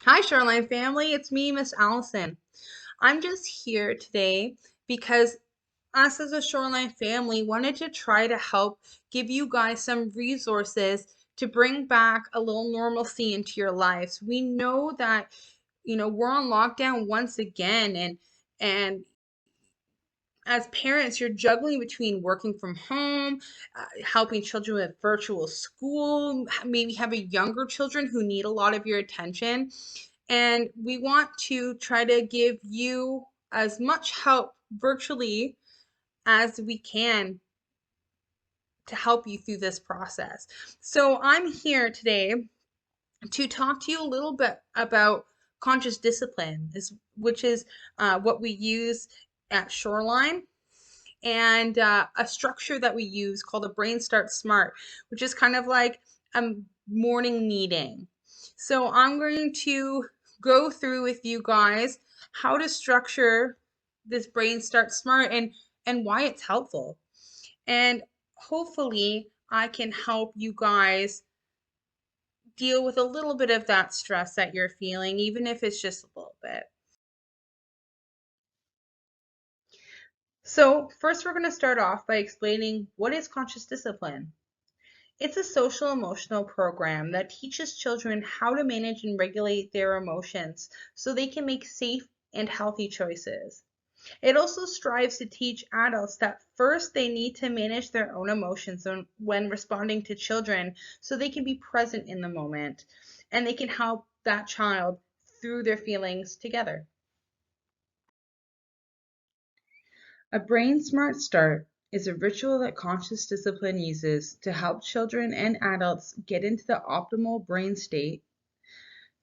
Hi, Shoreline family. It's me, Miss Allison. I'm just here today because us as a Shoreline family wanted to try to help give you guys some resources to bring back a little normalcy into your lives. We know that, we're on lockdown once again and as parents, you're juggling between working from home, helping children with virtual school, maybe having younger children who need a lot of your attention. And we want to try to give you as much help virtually as we can to help you through this process. So I'm here today to talk to you a little bit about conscious discipline, which is what we use at Shoreline, and a structure that we use called a Brain Start Smart, which is kind of like a morning meeting. So I'm going to go through with you guys how to structure this Brain Start Smart and why it's helpful. And hopefully I can help you guys deal with a little bit of that stress that you're feeling, even if it's just a little bit. So, first, we're going to start off by explaining what is conscious discipline. It's a social emotional program that teaches children how to manage and regulate their emotions so they can make safe and healthy choices. It also strives to teach adults that first they need to manage their own emotions when responding to children so they can be present in the moment and they can help that child through their feelings together. A Brain Smart Start is a ritual that conscious discipline uses to help children and adults get into the optimal brain state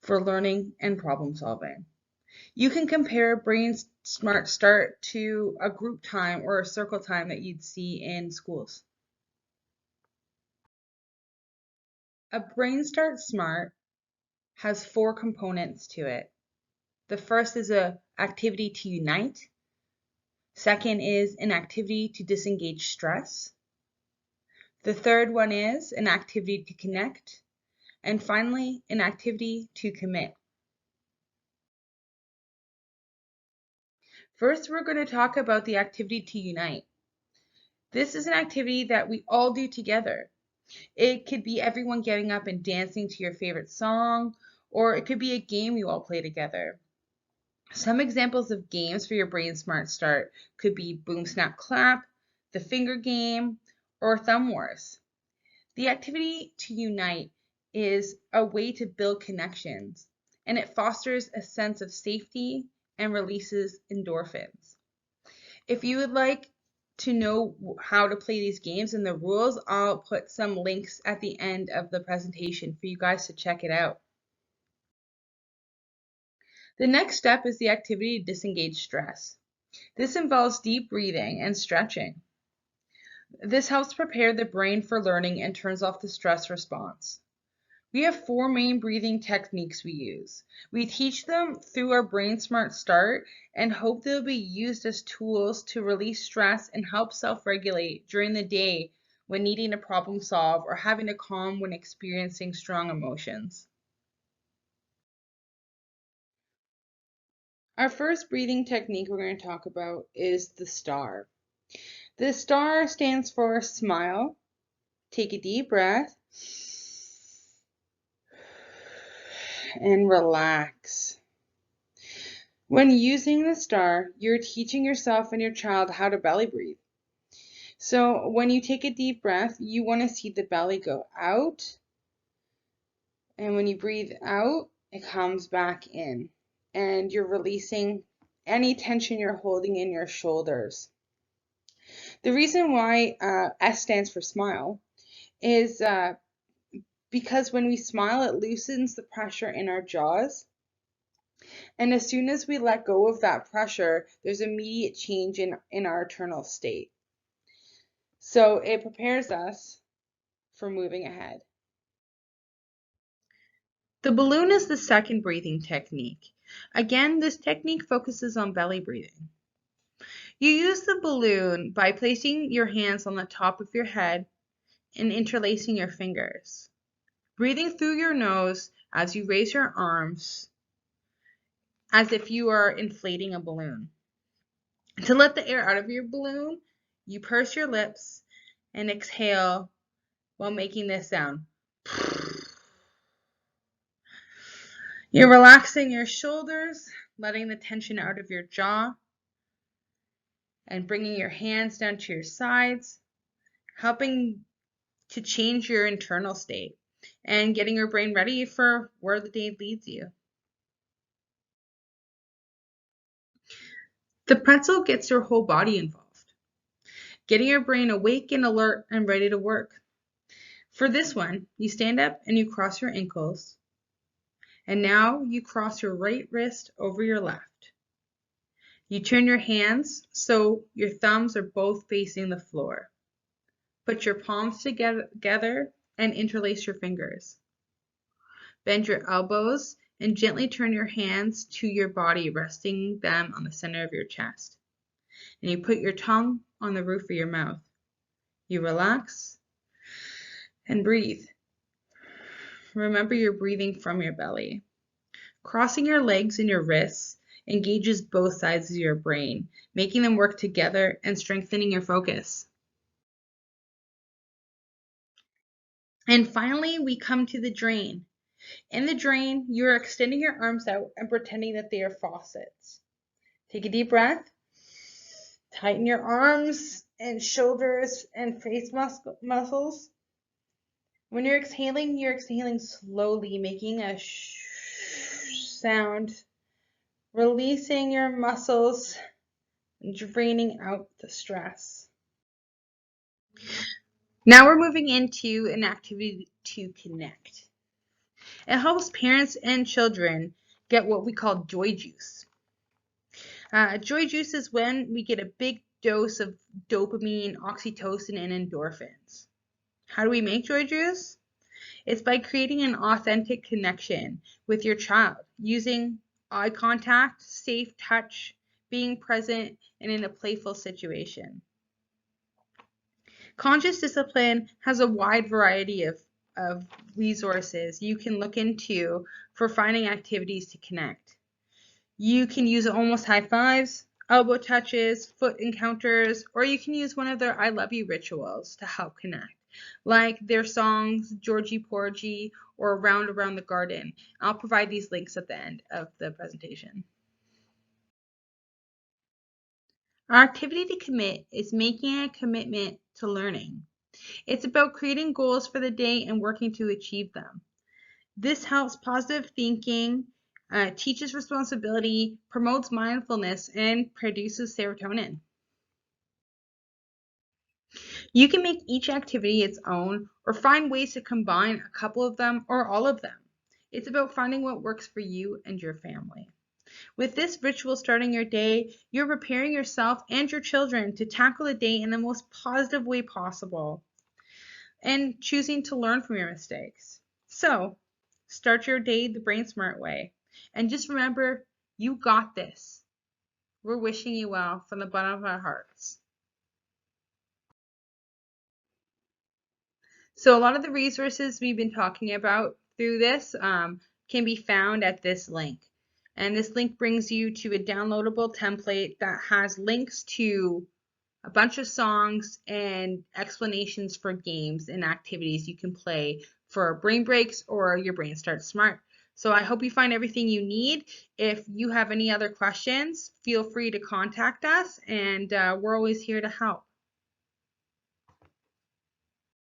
for learning and problem solving. You can compare a Brain Smart Start to a group time or a circle time that you'd see in schools. A Brain Start Smart has four components to it. The first is an activity to unite. Second is an activity to disengage stress. The third one is an activity to connect. And finally, an activity to commit. First, we're going to talk about the activity to unite. This is an activity that we all do together. It could be everyone getting up and dancing to your favorite song, or it could be a game you all play together. Some examples of games for your Brain Smart Start could be Boom Snap Clap, the Finger Game, or Thumb Wars. The activity to unite is a way to build connections, and it fosters a sense of safety and releases endorphins. If you would like to know how to play these games and the rules, I'll put some links at the end of the presentation for you guys to check it out. The next step is the activity to disengage stress. This involves deep breathing and stretching. This helps prepare the brain for learning and turns off the stress response. We have four main breathing techniques we use. We teach them through our Brain Smart Start and hope they'll be used as tools to release stress and help self-regulate during the day when needing to problem solve or having to calm when experiencing strong emotions. Our first breathing technique we're going to talk about is the STAR. The STAR stands for smile, take a deep breath, and relax. When using the STAR, you're teaching yourself and your child how to belly breathe. So when you take a deep breath, you want to see the belly go out. And when you breathe out, it comes back in. And you're releasing any tension you're holding in your shoulders. The reason why S stands for smile is because when we smile, it loosens the pressure in our jaws. And as soon as we let go of that pressure, there's immediate change in our internal state. So it prepares us for moving ahead. The balloon is the second breathing technique. Again, this technique focuses on belly breathing. You use the balloon by placing your hands on the top of your head and interlacing your fingers. Breathing through your nose as you raise your arms as if you are inflating a balloon. To let the air out of your balloon, you purse your lips and exhale while making this sound. You're relaxing your shoulders, letting the tension out of your jaw, and bringing your hands down to your sides, helping to change your internal state and getting your brain ready for where the day leads you. The pretzel gets your whole body involved, getting your brain awake and alert and ready to work. For this one, you stand up and you cross your ankles, and now you cross your right wrist over your left. You turn your hands so your thumbs are both facing the floor. Put your palms together and interlace your fingers. Bend your elbows and gently turn your hands to your body, resting them on the center of your chest. And you put your tongue on the roof of your mouth. You relax and breathe. Remember you're breathing from your belly. Crossing your legs and your wrists engages both sides of your brain, making them work together and strengthening your focus. And finally, we come to the drain. In the drain, you're extending your arms out and pretending that they are faucets. Take a deep breath. Tighten your arms and shoulders and face muscles. When you're exhaling slowly, making a sound, releasing your muscles, and draining out the stress. Now we're moving into an activity to connect. It helps parents and children get what we call joy juice. Joy juice is when we get a big dose of dopamine, oxytocin, and endorphins. How do we make joy juice? It's by creating an authentic connection with your child, using eye contact, safe touch, being present, and in a playful situation. Conscious discipline has a wide variety of resources you can look into for finding activities to connect. You can use almost high fives, elbow touches, foot encounters, or you can use one of their I love you rituals to help connect, like their songs, Georgie Porgy, or Round Around the Garden. I'll provide these links at the end of the presentation. Our activity to commit is making a commitment to learning. It's about creating goals for the day and working to achieve them. This helps positive thinking, teaches responsibility, promotes mindfulness, and produces serotonin. You can make each activity its own or find ways to combine a couple of them or all of them. It's about finding what works for you and your family. With this ritual starting your day, you're preparing yourself and your children to tackle the day in the most positive way possible and choosing to learn from your mistakes. So, start your day the brain smart way. And just remember, you got this. We're wishing you well from the bottom of our hearts. So a lot of the resources we've been talking about through this can be found at this link. And this link brings you to a downloadable template that has links to a bunch of songs and explanations for games and activities you can play for brain breaks or your brain starts smart. So I hope you find everything you need. If you have any other questions, feel free to contact us, and we're always here to help.